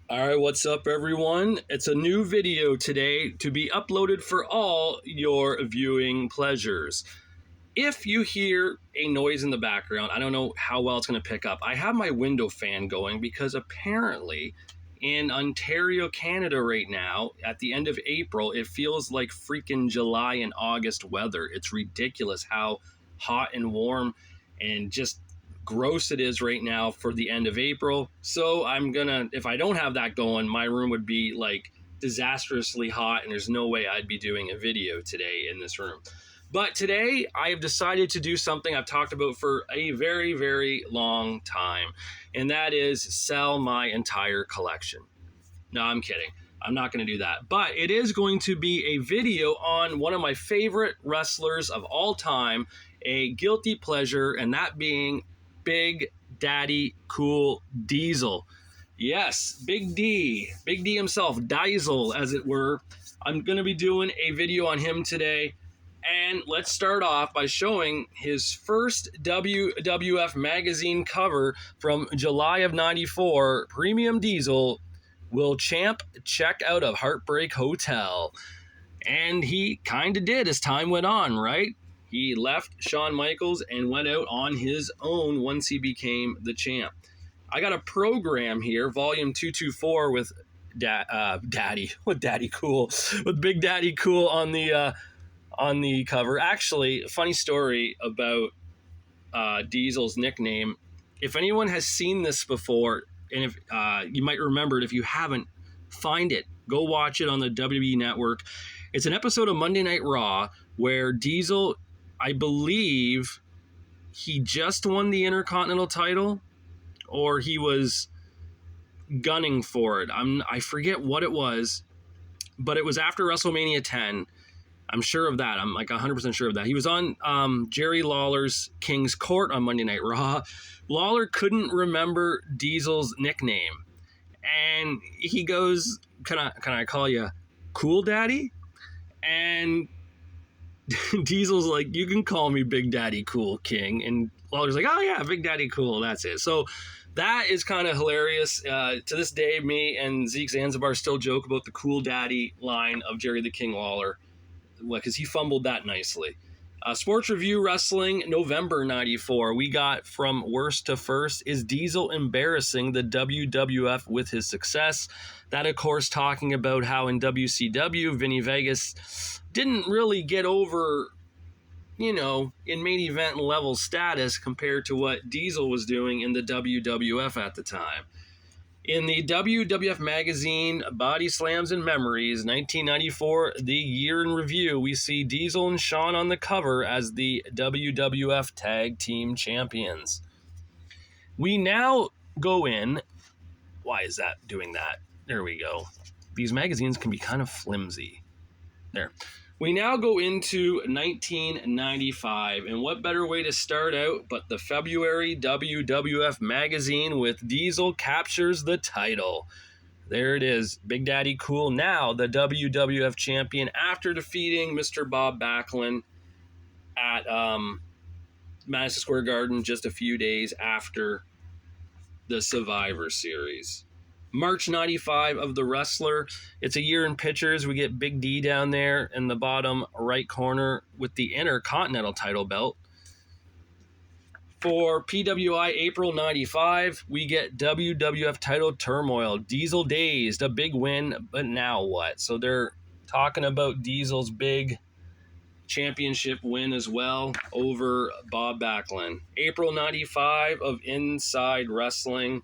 All right, what's up, everyone? It's a new video today to be uploaded for all your viewing pleasures. If you hear a noise in the background, I don't know how well it's going to pick up. I have my window fan going because apparently in Ontario, Canada right now, at the end of April, it feels like freaking July and August weather. It's ridiculous how hot and warm and just gross it is right now for the end of April. So if I don't have that going, my room would be like disastrously hot, and there's no way I'd be doing a video today in this room. But today I have decided to do something I've talked about for a very, very long time, and that is sell my entire collection. No, I'm kidding. I'm not going to do that. But it is going to be a video on one of my favorite wrestlers of all time, a guilty pleasure, and that being Big Daddy Cool Diesel. Yes, Big D himself, Diesel, as it were. I'm going to be doing a video on him today. And let's start off by showing his first WWF magazine cover from July of '94. Premium Diesel, will Champ check out of Heartbreak Hotel? And he kind of did as time went on, right? He left Shawn Michaels and went out on his own once he became the champ. I got a program here, volume 224, with Daddy Cool, with Big Daddy Cool on the cover. Actually, funny story about Diesel's nickname. If anyone has seen this before, and if you might remember it, if you haven't, find it. Go watch it on the WWE Network. It's an episode of Monday Night Raw where Diesel, I believe, he just won the Intercontinental title, or he was gunning for it. I forget what it was, but it was after WrestleMania 10. I'm sure of that. I'm like 100% sure of that. He was on Jerry Lawler's King's Court on Monday Night Raw. Lawler couldn't remember Diesel's nickname, and he goes, "Can I call you Cool Daddy?" And Diesel's like, "You can call me Big Daddy Cool King." And Lawler's like, "Oh yeah, Big Daddy Cool, that's it." So that is kind of hilarious. To this day, me and Zeke Zanzibar still joke about the Cool Daddy line of Jerry the King Lawler, because he fumbled that nicely. Sports Review Wrestling, November '94. We got from worst to first. Is Diesel embarrassing the WWF with his success? That, of course, talking about how in WCW, Vinny Vegas didn't really get over, in main event level status compared to what Diesel was doing in the WWF at the time. In the WWF magazine, Body Slams and Memories, 1994, the year in review, we see Diesel and Shawn on the cover as the WWF Tag Team Champions. We now go in... Why is that doing that? There we go. These magazines can be kind of flimsy. There. We now go into 1995, and what better way to start out but the February WWF magazine with Diesel captures the title. There it is, Big Daddy Cool, now the WWF champion after defeating Mr. Bob Backlund at Madison Square Garden just a few days after the Survivor Series. March 95 of The Wrestler. It's a year in pictures. We get Big D down there in the bottom right corner with the Intercontinental title belt. For PWI April 95, we get WWF title turmoil. Diesel dazed, a big win, but now what? So they're talking about Diesel's big championship win as well over Bob Backlund. April 95 of Inside Wrestling.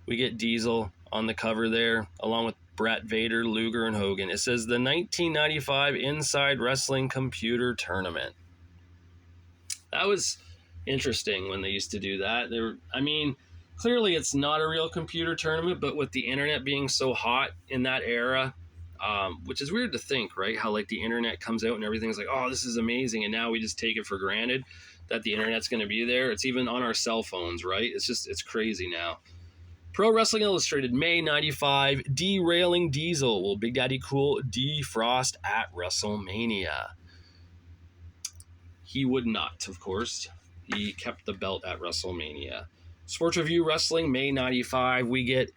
We get Diesel on the cover there, along with Bret, Vader, Luger, and Hogan. It says the 1995 Inside Wrestling Computer Tournament. That was interesting when they used to do that. Clearly it's not a real computer tournament, but with the internet being so hot in that era, which is weird to think, right? How like the internet comes out and everything's like, oh, this is amazing, and now we just take it for granted that the internet's going to be there. It's even on our cell phones, right? It's crazy now. Pro Wrestling Illustrated, May 95, derailing Diesel. Will Big Daddy Cool defrost at WrestleMania? He would not, of course. He kept the belt at WrestleMania. Sports Review Wrestling, May 95, we get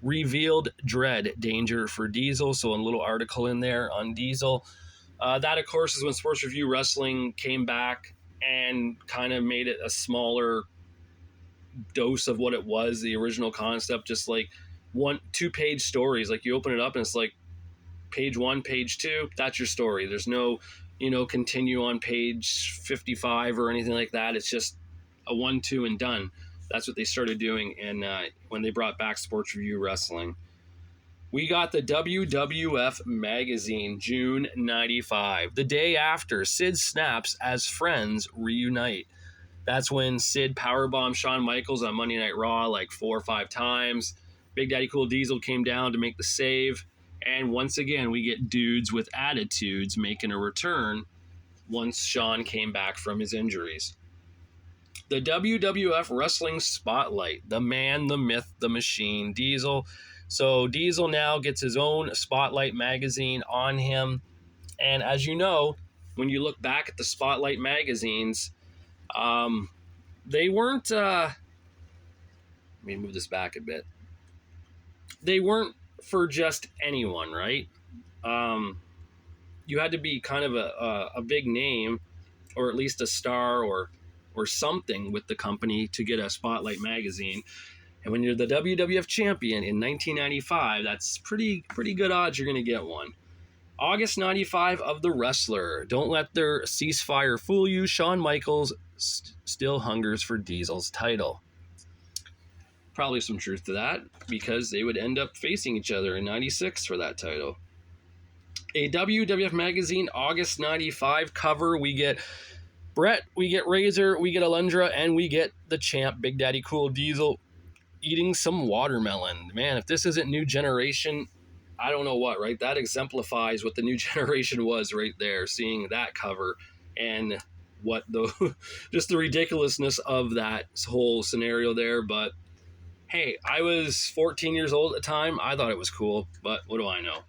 revealed dread danger for Diesel. So a little article in there on Diesel. That, of course, is when Sports Review Wrestling came back and kind of made it a smaller dose of what it was, the original concept, just like 1-2 page stories. Like you open it up and it's like page 1, page 2, that's your story. There's no, continue on page 55 or anything like that. It's just a 1, 2, and done. That's what they started doing. And when they brought back Sports Review Wrestling, we got the WWF magazine, June 95. The day after, Sid snaps as friends reunite. That's when Sid powerbombed Shawn Michaels on Monday Night Raw like 4 or 5 times. Big Daddy Cool Diesel came down to make the save. And once again, we get dudes with attitudes making a return once Shawn came back from his injuries. The WWF Wrestling Spotlight, the man, the myth, the machine, Diesel. So Diesel now gets his own Spotlight magazine on him. And as you know, when you look back at the Spotlight magazines, they weren't, let me move this back a bit. They weren't for just anyone, right? You had to be kind of a big name, or at least a star or something with the company to get a Spotlight magazine. And when you're the WWF champion in 1995, that's pretty good odds you're going to get one. August 95 of The Wrestler. Don't let their ceasefire fool you. Shawn Michaels still hungers for Diesel's title. Probably some truth to that, because they would end up facing each other in 96 for that title. A WWF magazine, August 95 cover. We get Brett, we get Razor, we get Alundra, and we get the champ, Big Daddy Cool Diesel, eating some watermelon. Man, if this isn't New Generation, I don't know what, right? That exemplifies what the New Generation was right there, seeing that cover and what the just the ridiculousness of that whole scenario there. But hey, I was 14 years old at the time. I thought it was cool, but what do I know?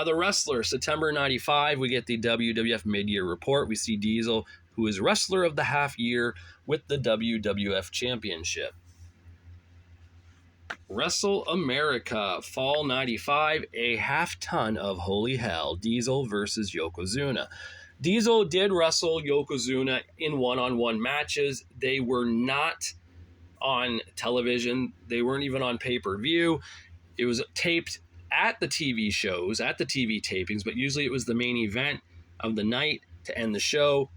The Wrestler, September 95, we get the WWF mid-year report. We see Diesel, who is Wrestler of the Half Year with the WWF Championship. Wrestle America, Fall 95, a half ton of holy hell, Diesel versus Yokozuna. Diesel did wrestle Yokozuna in one-on-one matches. They were not on television. They weren't even on pay-per-view. It was taped at the TV shows, at the TV tapings, but usually it was the main event of the night to end the show.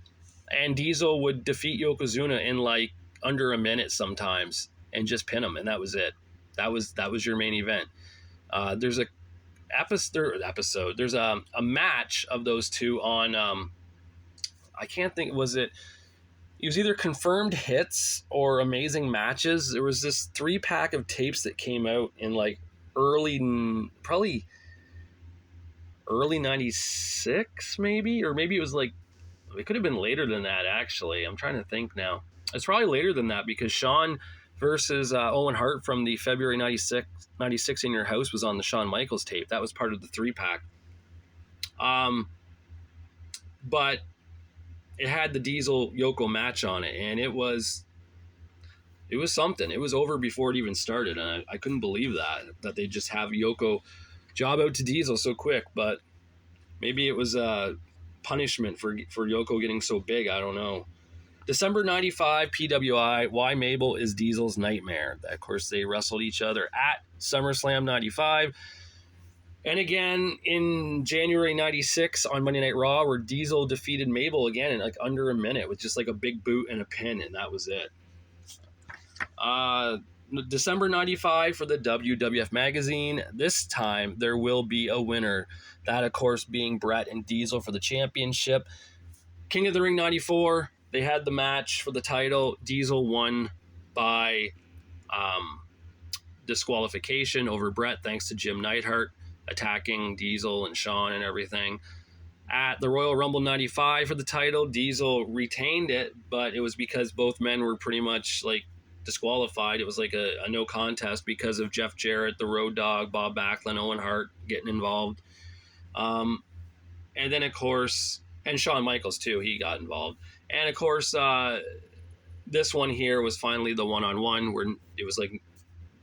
And Diesel would defeat Yokozuna in like under a minute sometimes and just pin him, and that was it. That was your main event. There's a episode. There's a match of those two on. I can't think. It was either Confirmed Hits or Amazing Matches. There was this 3-pack of tapes that came out in like probably early 96, maybe, or maybe it was like, it could have been later than that, actually. I'm trying to think now. It's probably later than that, because Shawn versus Owen Hart from the February 96 In Your House was on the Shawn Michaels tape. That was part of the 3-pack. But it had the Diesel Yoko match on it, and it was something. It was over before it even started, and I couldn't believe that they just have Yoko job out to Diesel so quick. But maybe it was a punishment for Yoko getting so big. I don't know. December 95, PWI, Why Mabel is Diesel's Nightmare. Of course, they wrestled each other at SummerSlam 95. And again, in January 96 on Monday Night Raw, where Diesel defeated Mabel again in like under a minute with just like a big boot and a pin, and that was it. December 95 for the WWF magazine. This time, there will be a winner. That, of course, being Brett and Diesel for the championship. King of the Ring 94, they had the match for the title. Diesel won by disqualification over Brett, thanks to Jim Neidhart attacking Diesel and Shawn and everything. At the Royal Rumble 95 for the title, Diesel retained it, but it was because both men were pretty much like disqualified. It was like a no contest because of Jeff Jarrett, the Road Dogg, Bob Backlund, Owen Hart getting involved. And then, of course, and Shawn Michaels too, he got involved. And of course, this one here was finally the one-on-one where it was like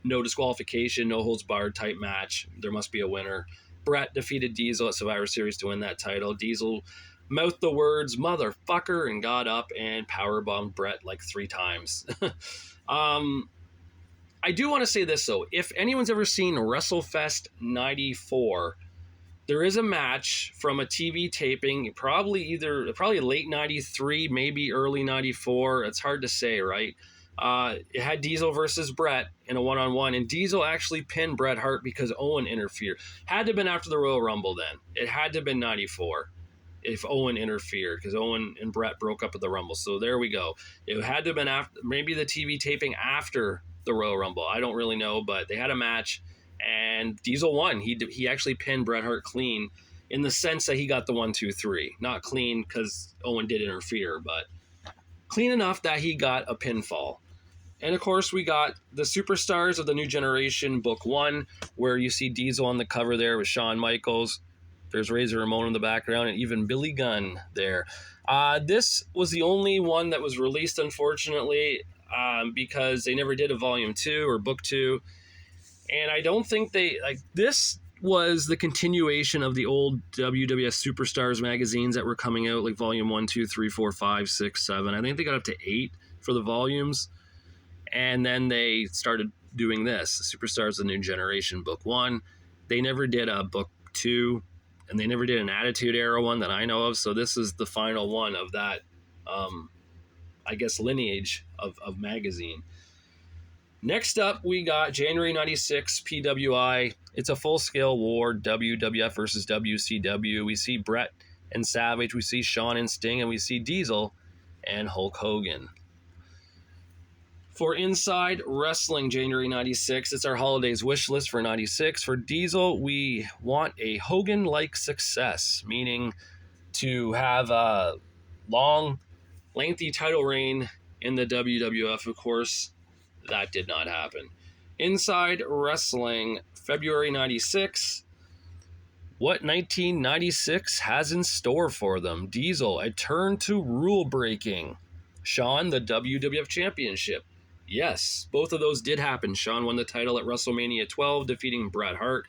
no disqualification, no holds barred type match. There must be a winner. Bret defeated Diesel at Survivor Series to win that title. Diesel mouthed the words "motherfucker" and got up and powerbombed Bret like 3 times. I do want to say this though: if anyone's ever seen WrestleFest '94, there is a match from a TV taping, probably late '93, maybe early '94. It's hard to say, right? It had Diesel versus Bret in a one-on-one, and Diesel actually pinned Bret Hart because Owen interfered. Had to have been after the Royal Rumble then. It had to have been '94 if Owen interfered, because Owen and Bret broke up at the Rumble. So there we go. It had to have been after, maybe the TV taping after the Royal Rumble. I don't really know, but they had a match, and Diesel won. He actually pinned Bret Hart clean, in the sense that he got the 1, 2, 3. Not clean because Owen did interfere, but clean enough that he got a pinfall. And of course, we got the Superstars of the New Generation Book 1, where you see Diesel on the cover there with Shawn Michaels. There's Razor Ramon in the background, and even Billy Gunn there. This was the only one that was released, unfortunately, because they never did a Volume 2 or Book 2. And I don't think this was the continuation of the old WWF Superstars magazines that were coming out, like Volume 1, 2, 3, 4, 5, 6, 7. I think they got up to 8 for the volumes. And then they started doing this, the Superstars of the New Generation Book 1. They never did a Book 2, and they never did an Attitude Era one that I know of. So this is the final one of that, lineage of magazine. Next up, we got January 96 PWI. It's a full-scale war, WWF versus WCW. We see Bret and Savage, we see Shawn and Sting, and we see Diesel and Hulk Hogan. For Inside Wrestling, January 96, it's our holidays wish list for 96. For Diesel, we want a Hogan-like success, meaning to have a long, lengthy title reign in the WWF. Of course, that did not happen. Inside Wrestling, February 96. What 1996 has in store for them? Diesel, a turn to rule breaking. Shawn, the WWF Championship. Yes, both of those did happen. Shawn won the title at WrestleMania 12, defeating Bret Hart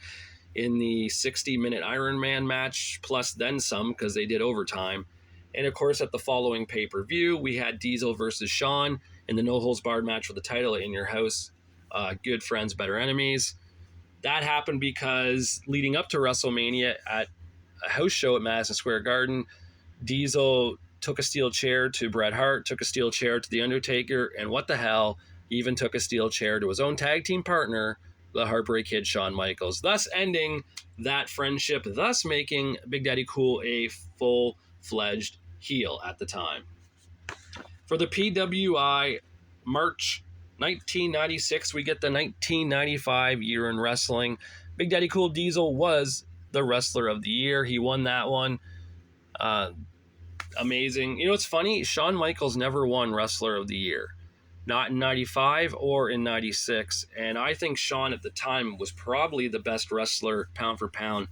in the 60-minute Iron Man match, plus then some, because they did overtime. And of course, at the following pay-per-view, we had Diesel versus Shawn in the no-holds-barred match for the title at In Your House. Good friends, better enemies. That happened because leading up to WrestleMania at a house show at Madison Square Garden, Diesel took a steel chair to Bret Hart, took a steel chair to The Undertaker, and what the hell, he even took a steel chair to his own tag team partner, the Heartbreak Kid Shawn Michaels, thus ending that friendship, thus making Big Daddy Cool a full-fledged heel at the time. For the PWI, March 1996, we get the 1995 year in wrestling. Big Daddy Cool Diesel was the Wrestler of the Year. He won that one. Amazing. You know, it's funny, Shawn Michaels never won Wrestler of the Year. Not in 95 or in 96. And I think Shawn at the time was probably the best wrestler pound for pound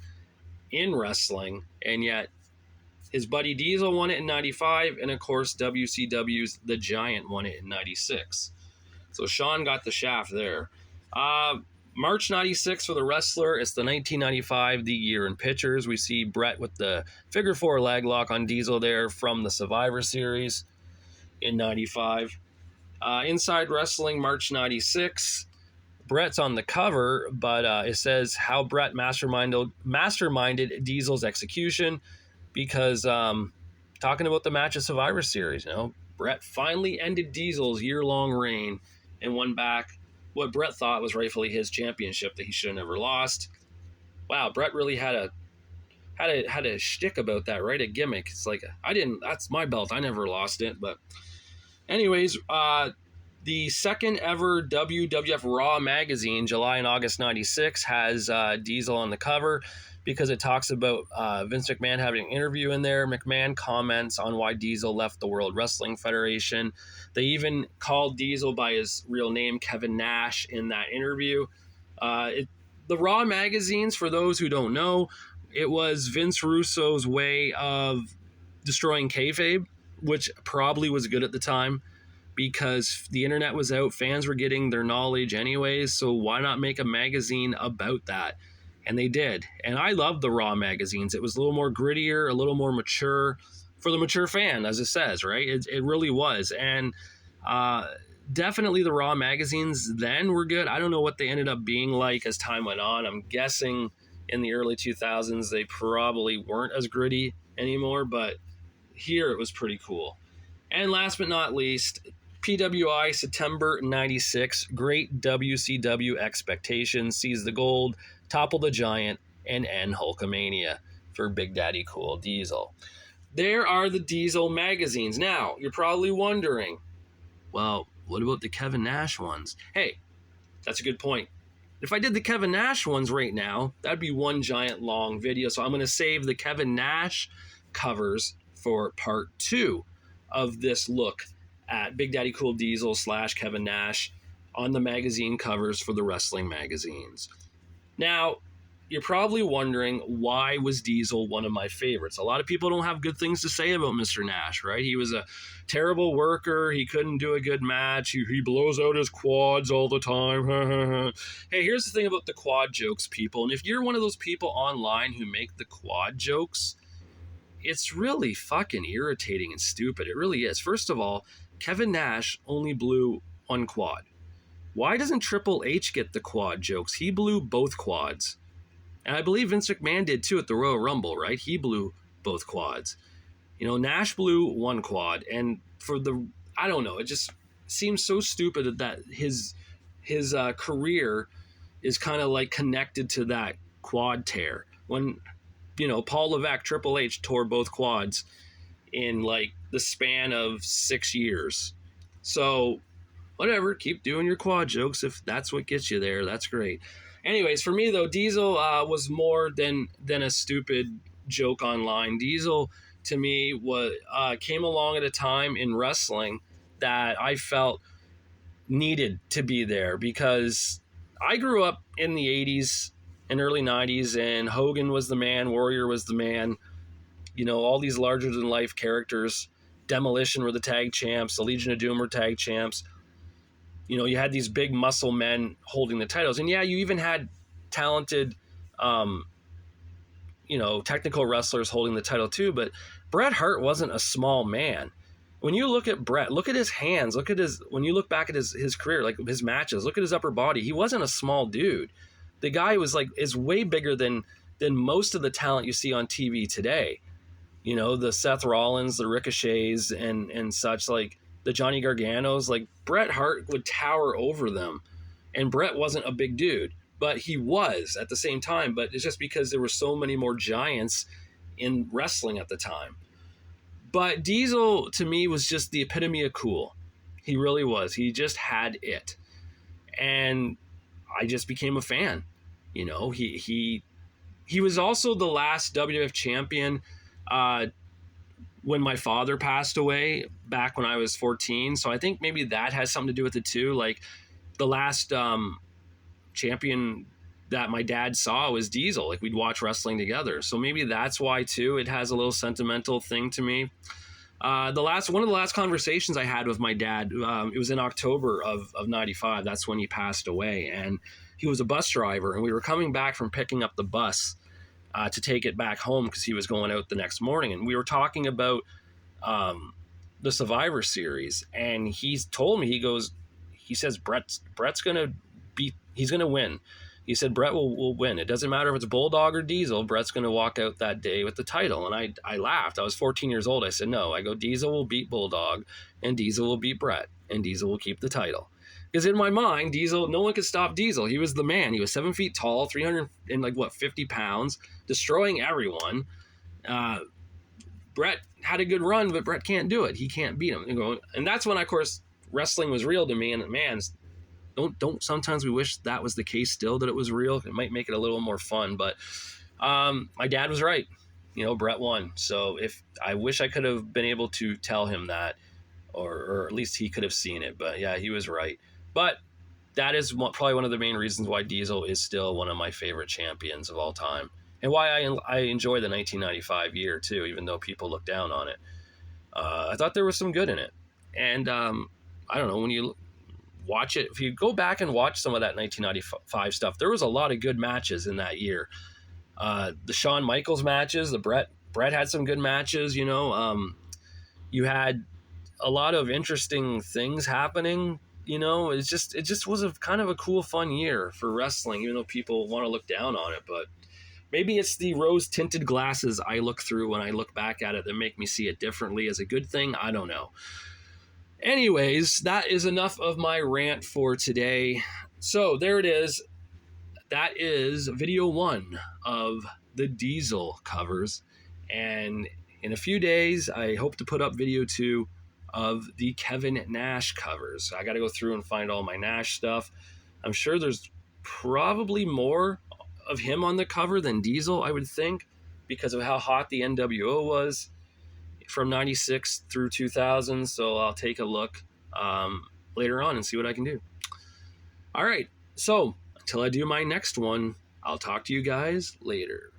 in wrestling. And yet his buddy Diesel won it in 95. And of course, WCW's The Giant won it in 96. So Shawn got the shaft there. March 96 for the wrestler. It's the 1995, the year in pictures. We see Bret with the figure 4 leg lock on Diesel there from the Survivor Series in 95. Inside Wrestling, March 96. Bret's on the cover, but it says how Bret masterminded Diesel's execution, because talking about the match of Survivor Series, you know, Bret finally ended Diesel's year-long reign and won back what Bret thought was rightfully his championship that he should have never lost. Wow, Bret really had a shtick about that, right? A gimmick. It's like, that's my belt. I never lost it. But anyways, the second ever WWF Raw magazine, July and August 96, has Diesel on the cover because it talks about Vince McMahon having an interview in there. McMahon comments on why Diesel left the World Wrestling Federation. They even called Diesel by his real name, Kevin Nash, in that interview. The Raw magazines, for those who don't know, it was Vince Russo's way of destroying kayfabe, which probably was good at the time, because the internet was out, fans were getting their knowledge anyways, so why not make a magazine about that? And they did. And I loved the Raw magazines. It was a little more grittier, a little more mature for the mature fan, as it says, right? It really was. And definitely the Raw magazines then were good. I don't know what they ended up being like as time went on. I'm guessing in the early 2000s they probably weren't as gritty anymore, but here it was pretty cool. And last but not least, PWI September 96, great WCW expectations, seize the gold, topple the giant, and end Hulkamania for Big Daddy Cool Diesel. There are the Diesel magazines. Now, you're probably wondering, well, what about the Kevin Nash ones? Hey, that's a good point. If I did the Kevin Nash ones right now, that'd be one giant long video. So I'm going to save the Kevin Nash covers for part 2 of this look at Big Daddy Cool Diesel / Kevin Nash on the magazine covers for the wrestling magazines. Now, you're probably wondering, why was Diesel one of my favorites? A lot of people don't have good things to say about Mr. Nash, right? He was a terrible worker. He couldn't do a good match. He blows out his quads all the time. Hey, here's the thing about the quad jokes, people. And if you're one of those people online who make the quad jokes, it's really fucking irritating and stupid. It really is. First of all, Kevin Nash only blew one quad. Why doesn't Triple H get the quad jokes? He blew both quads. And I believe Vince McMahon did too at the Royal Rumble, right? He blew both quads. You know, Nash blew one quad. And for the, I don't know, it just seems so stupid that his career is kind of like connected to that quad tear. When, you know, Paul Levesque, Triple H tore both quads in like the span of 6 years. So whatever, keep doing your quad jokes. If that's what gets you there, that's great. Anyways, for me though, Diesel was more than a stupid joke online. Diesel to me was came along at a time in wrestling that I felt needed to be there, because I grew up in the 80s and early 90s, and Hogan was the man, Warrior was the man, you know, all these larger than life characters. Demolition were the tag champs, the Legion of Doom were tag champs. You know, you had these big muscle men holding the titles. And yeah, you even had talented, you know, technical wrestlers holding the title too. But Bret Hart wasn't a small man. When you look at Bret, look at his hands, look at his, when you look back at his career, like his matches, look at his upper body. He wasn't a small dude. The guy was like, is way bigger than most of the talent you see on TV today. You know, the Seth Rollins, the Ricochets and such, like the Johnny Garganos, like Bret Hart would tower over them. And Bret wasn't a big dude, but he was at the same time. But it's just because there were so many more giants in wrestling at the time. But Diesel, to me, was just the epitome of cool. He really was. He just had it. And I just became a fan. You know, he was also the last WWF champion when my father passed away back when I was 14. So I think maybe that has something to do with it too. Like the last champion that my dad saw was Diesel. Like we'd watch wrestling together. So maybe that's why too. It has a little sentimental thing to me. One of the last conversations I had with my dad, it was in October of 95. That's when he passed away. And he was a bus driver, and we were coming back from picking up the bus to take it back home because he was going out the next morning. And we were talking about the Survivor Series, and he told me, he says, Brett's going to he's going to win. He said, Bret will win. It doesn't matter if it's Bulldog or Diesel. Brett's going to walk out that day with the title. And I laughed. I was 14 years old. I said, no. I go, Diesel will beat Bulldog, and Diesel will beat Bret, and Diesel will keep the title. Because in my mind, Diesel, no one could stop Diesel. He was the man. He was 7 feet tall, 50 pounds, destroying everyone. Bret had a good run, but Bret can't do it. He can't beat him. And that's when, of course, wrestling was real to me. And man, don't sometimes we wish that was the case still, that it was real. It might make it a little more fun. But my dad was right. You know, Bret won. So if I wish I could have been able to tell him that, or at least he could have seen it. But yeah, he was right. But that is probably one of the main reasons why Diesel is still one of my favorite champions of all time, and why I enjoy the 1995 year too, even though people look down on it. I thought there was some good in it, and I don't know, when you watch it, if you go back and watch some of that 1995 stuff, there was a lot of good matches in that year. The Shawn Michaels matches, the Brett had some good matches. You had a lot of interesting things happening. It just was a kind of a cool, fun year for wrestling, even though people want to look down on it. But maybe it's the rose tinted glasses I look through when I look back at it that make me see it differently as a good thing. I don't know. Anyways, that is enough of my rant for today. So there it is. That is video 1 of the Diesel covers. And in a few days, I hope to put up video 2 of the Kevin Nash covers. I got to go through and find all my Nash stuff. I'm sure there's probably more of him on the cover than Diesel, I would think, because of how hot the NWO was from 96 through 2000. So I'll take a look later on and see what I can do. All right. So until I do my next one, I'll talk to you guys later.